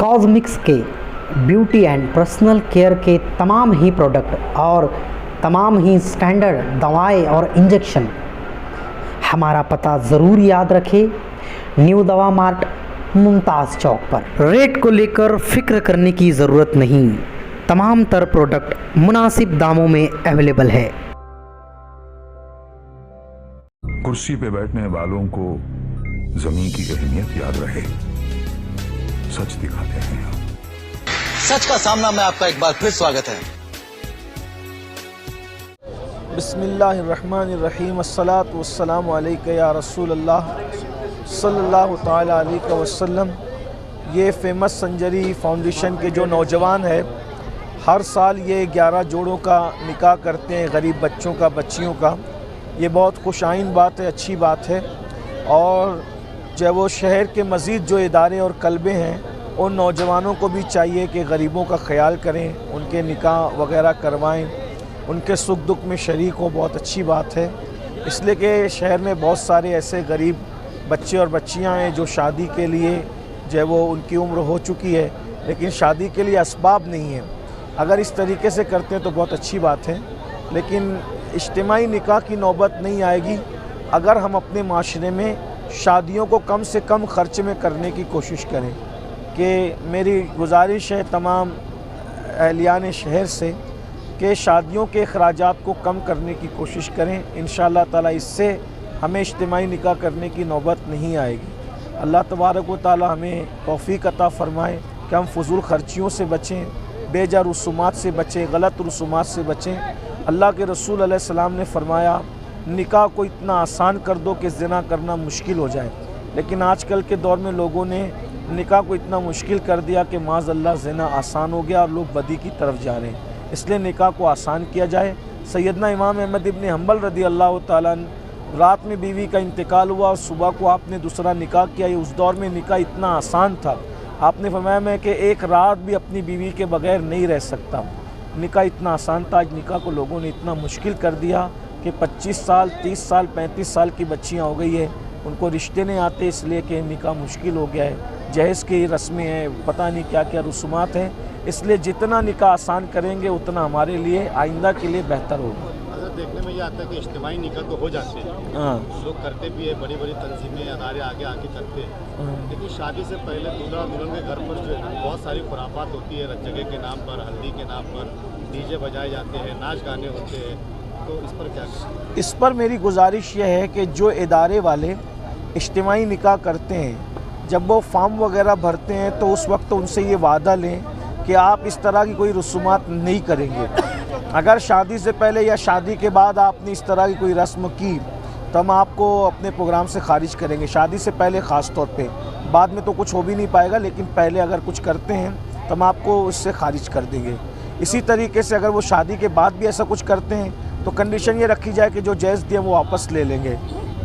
कॉस्मिक्स के beauty and personal care के तमाम ही प्रोडक्ट और तमाम ही स्टैंडर्ड दवाएं और इंजेक्शन। हमारा पता ज़रूर याद रखें, न्यू दवा मार्ट, मुमताज़ चौक पर। रेट को लेकर फिक्र करने की ज़रूरत नहीं, तमाम तर प्रोडक्ट मुनासिब दामों में अवेलेबल है। कुर्सी पे बैठने वालों को जमीन की अहमियत याद रहे। सच दिखाते हैं हम। सच का सामना में आपका एक बार फिर स्वागत है। बिस्मिल्लाहिर्रहमानिर्रहीम, अस्सलातु वस्सलामु अलैका या रसूल अल्लाह सल्लल्लाहु ताला अलैहि वसल्लम। ये फेमस संजरी फाउंडेशन के जो नौजवान है, हर साल ये 11 जोड़ों का निकाह करते हैं, गरीब बच्चों का, बच्चियों का। ये बहुत खुशाइन बात है, अच्छी बात है। और जब वो शहर के मज़ीद जो इदारे और कल्बे हैं, उन नौजवानों को भी चाहिए कि गरीबों का ख्याल करें, उनके निकाह वगैरह करवाएं, उनके सुख दुख में शरीक हो। बहुत अच्छी बात है, इसलिए कि शहर में बहुत सारे ऐसे गरीब बच्चे और बच्चियां हैं जो शादी के लिए जो वो उनकी उम्र हो चुकी है, लेकिन शादी के लिए असबाब नहीं है। अगर इस तरीके से करते हैं तो बहुत अच्छी बात है, लेकिन इज्तिमाई निकाह की नौबत नहीं आएगी अगर हम अपने माशरे में शादियों को कम से कम ख़र्च में करने की कोशिश करें। कि मेरी गुजारिश है तमाम अहलियान शहर से कि शादियों के अखराजात को कम करने की कोशिश करें। इंशाअल्लाह ताला इससे हमें इज्तिमाई निकाह करने की नौबत नहीं आएगी। अल्लाह तबारक व ताला हमें तौफ़ीक अता फ़रमाए कि हम फ़ुज़ूल ख़र्चियों से बचें, बेजा रसूमात से बचें, गलत रसूमात से बचें। अल्लाह के रसूल अलैहिस्सलाम ने फ़रमाया, निकाह को इतना आसान कर दो कि ज़िना करना मुश्किल हो जाए। लेकिन आजकल के दौर में लोगों ने निकाह को इतना मुश्किल कर दिया कि माज़अल्लाह ज़िना आसान हो गया और लोग बदी की तरफ जा रहे हैं। इसलिए निकाह को आसान किया जाए। सैयदना इमाम अहमद इब्न हम्बल रदी अल्लाह ताला रात में बीवी का इंतकाल हुआ और सुबह को आपने दूसरा निकाह किया। उस दौर में निकाह इतना आसान था, आपने फरमाया मैं कि एक रात भी अपनी बीवी के बग़ैर नहीं रह सकता। निकाह इतना आसान था। आज निकाह को लोगों ने इतना मुश्किल कर दिया कि 25 साल, 30 साल, 35 साल की बच्चियां हो गई है, उनको रिश्ते नहीं आते, इसलिए कि निकाह मुश्किल हो गया है। जहेज़ की रस्में हैं, पता नहीं क्या क्या रसूमात हैं। इसलिए जितना निकाह आसान करेंगे उतना हमारे लिए आइंदा के लिए बेहतर होगा। देखने में ये आता है कि इज्तिमाई निकाह तो हो जाते हैं, लोग करते भी है, बड़ी बड़ी तंजीमें अदारे आगे आके करते हैं, लेकिन शादी से पहले दूल्हा दुल्हन के घर पर जो है बहुत सारी खुराफात होती है। जगह के नाम पर, हल्दी के नाम पर डीजे बजाए जाते हैं, नाच गाने होते हैं, तो इस पर क्या करें? इस पर मेरी गुजारिश ये है कि जो इदारे वाले इज्तिमाई निकाह करते हैं, जब वो फॉर्म वगैरह भरते हैं तो उस वक्त उनसे ये वादा लें कि आप इस तरह की कोई रसूमात नहीं करेंगे। अगर शादी से पहले या शादी के बाद आपने इस तरह की कोई रस्म की तो हम आपको अपने प्रोग्राम से खारिज करेंगे। शादी से पहले ख़ास तौर पे, बाद में तो कुछ हो भी नहीं पाएगा, लेकिन पहले अगर कुछ करते हैं तो हम आपको इससे खारिज कर देंगे। इसी तरीके से अगर वो शादी के बाद भी ऐसा कुछ करते हैं तो कंडीशन ये रखी जाए कि जो जायज़ दिए वो वापस ले लेंगे।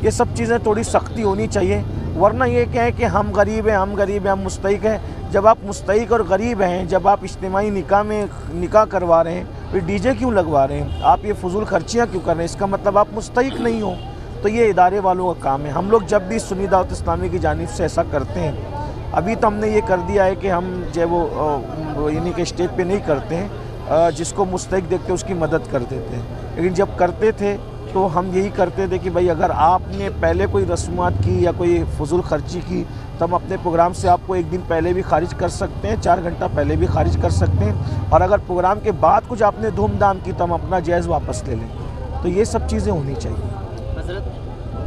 ये सब चीज़ें थोड़ी सख्ती होनी चाहिए, वरना ये क्या है कि हम गरीब हैं, हम गरीब हैं, हम मुस्तहिक हैं। जब आप मुस्तहिक और गरीब हैं, जब आप इज्तिमाई निकाह में निकाह करवा रहे हैं, फिर डीजे क्यों लगवा रहे हैं, आप ये फजूल खर्चियाँ क्यों कर रहे हैं? इसका मतलब आप मुस्तहिक नहीं हो। तो ये इदारे वालों का काम है। हम लोग जब भी सुन्नी दावत इस्लामी की जानिब से ऐसा करते हैं, अभी तो हमने ये कर दिया है कि हम जो वो यानी कि स्टेज पे नहीं करते हैं, जिसको मुस्तहिक देखते हैं उसकी मदद कर देते हैं। लेकिन जब करते थे तो हम यही करते थे कि भाई अगर आपने पहले कोई रस्मात की या कोई फजूल खर्ची की तो हम अपने प्रोग्राम से आपको एक दिन पहले भी खारिज कर सकते हैं, 4 घंटा पहले भी खारिज कर सकते हैं। और अगर प्रोग्राम के बाद कुछ आपने धूमधाम की तो हम अपना जायज़ वापस ले लें। तो ये सब चीज़ें होनी चाहिए। हज़रत,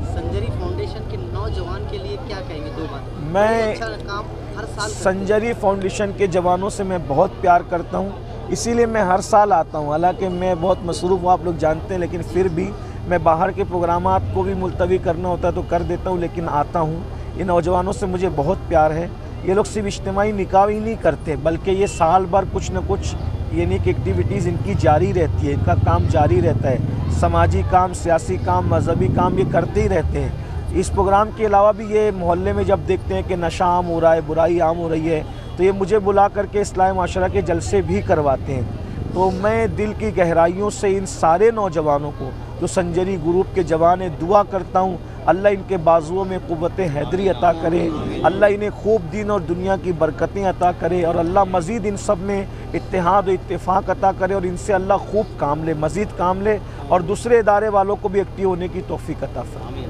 संजरी फाउंडेशन के नौजवान के लिए क्या कहेंगे? 2 बात। मैं अच्छा काम हर साल संजरी फाउंडेशन के जवानों से मैं बहुत प्यार करता हूँ, इसीलिए मैं हर साल आता हूँ। हालांकि मैं बहुत मसरूफ़ हूँ, आप लोग जानते हैं, लेकिन फिर भी मैं बाहर के प्रोग्रामात को भी मुलतवी करना होता है तो कर देता हूँ, लेकिन आता हूँ। इन नौजवानों से मुझे बहुत प्यार है। ये लोग सिर्फ इज्तिमाई निकाह ही नहीं करते, बल्कि ये साल भर कुछ न कुछ यानी कि एक्टिविटीज़ इनकी जारी रहती है, इनका काम जारी रहता है। समाजी काम, सियासी काम, मजहबी काम ये करते ही रहते हैं। इस प्रोग्राम के अलावा भी ये मोहल्ले में जब देखते हैं कि नशा आम हो रहा है, बुराई आम हो रही है, तो ये मुझे बुला करके इस्लाह माशरा के जलसे भी करवाते हैं। तो मैं दिल की गहराइयों से इन सारे नौजवानों को जो संजरी ग्रुप के जवान हैं दुआ करता हूँ अल्लाह इनके बाजुओं में क़ुव्वत हैदरी अता करे, अल्लाह इन्हें खूब दीन और दुनिया की बरकतें अता करे और अल्लाह मज़ीद इन सब में इत्तेहाद और इत्तेफाक अता करे और इनसे अल्लाह खूब काम ले, मज़ीद काम ले और दूसरे इदारे वालों को भी एक्टिव होने की तौफ़ीक अता फरमाए।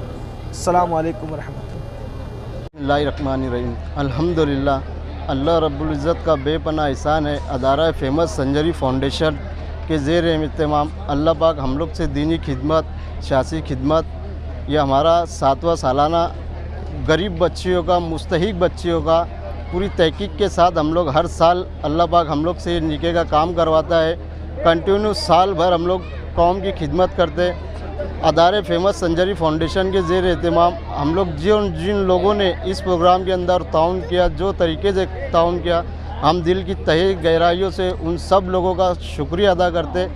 अस्सलामु अलैकुम रहमतुल्लाह। बिस्मिल्लाहिर्रहमानिर्रहीम। अल्हम्दुलिल्लाह, अल्लाह रब्बुल इज़्ज़त का बेपनाह एहसान है। अदारा फेमस संजरी फाउंडेशन के ज़ेर इत्तेमाम अल्लाह पाक हम लोग से दीनी खिदमत, सियासी खिदमत, यह हमारा 7वां सालाना गरीब बच्चियों का, मुस्तहिक बच्चियों का पूरी तहकीक के साथ हम लोग हर साल अल्लाह पाक हम लोग से निके का काम करवाता है। कंटिन्यू साल भर हम लोग कौम की खिदमत करते। अदारे फेमस संजरी फाउंडेशन के ज़ेर एहतमाम हम लोग जिन लोगों ने इस प्रोग्राम के अंदर ताउन किया, जो तरीके से ताउन किया, हम दिल की तहे गहराइयों से उन सब लोगों का शुक्रिया अदा करते।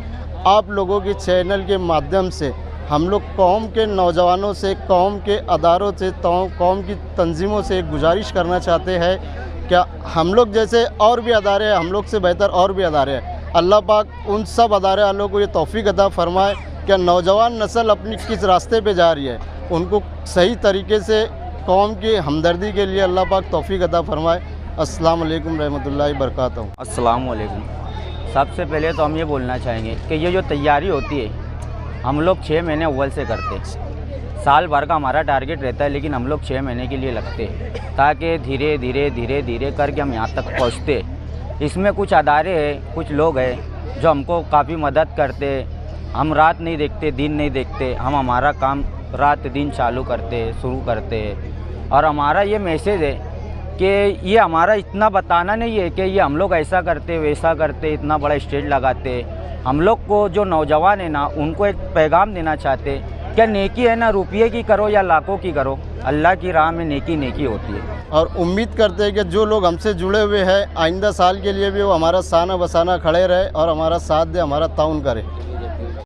आप लोगों की चैनल के माध्यम से हम लोग कौम के नौजवानों से, कौम के अदारों से, कौम की तंजीमों से एक गुजारिश करना चाहते हैं, क्या हम लोग जैसे और भी अदारे हैं, हम लोग से बेहतर और भी अदारे हैं, अल्लाह पाक उन सब अदारे वालों को ये तौफीक अता फरमाए। क्या नौजवान नस्ल अपनी किस रास्ते पे जा रही है, उनको सही तरीके से कौम की हमदर्दी के लिए अल्लाह पाक तौफीक अता फरमाए। अस्सलाम वालेकुम रहमतुल्लाहि बरकातहू। अस्सलाम वालेकुम। सबसे पहले तो हम ये बोलना चाहेंगे कि ये जो तैयारी होती है हम लोग 6 महीने अव्वल से करते हैं। साल भर का हमारा टारगेट रहता है, लेकिन हम लोग 6 महीने के लिए लगते हैं ताकि धीरे धीरे धीरे धीरे करके हम यहाँ तक पहुँचते। इसमें कुछ अदारे हैं, कुछ लोग हैं जो हमको काफ़ी मदद करते। हम रात नहीं देखते, दिन नहीं देखते, हम हमारा काम रात दिन चालू करते, शुरू करते। और हमारा ये मैसेज है कि ये हमारा इतना बताना नहीं है कि ये हम लोग ऐसा करते वैसा करते, इतना बड़ा स्टेज लगाते। हम लोग को जो नौजवान है ना, उनको एक पैगाम देना चाहते, क्या नेकी है ना रुपये की करो या लाखों की करो, अल्लाह की राह में नेकी नेकी होती है। और उम्मीद करते हैं कि जो लोग हमसे जुड़े हुए हैं आइंदा साल के लिए भी वो हमारा साना बसाना खड़े रहे और हमारा साथ दे, हमारा ताउन करे।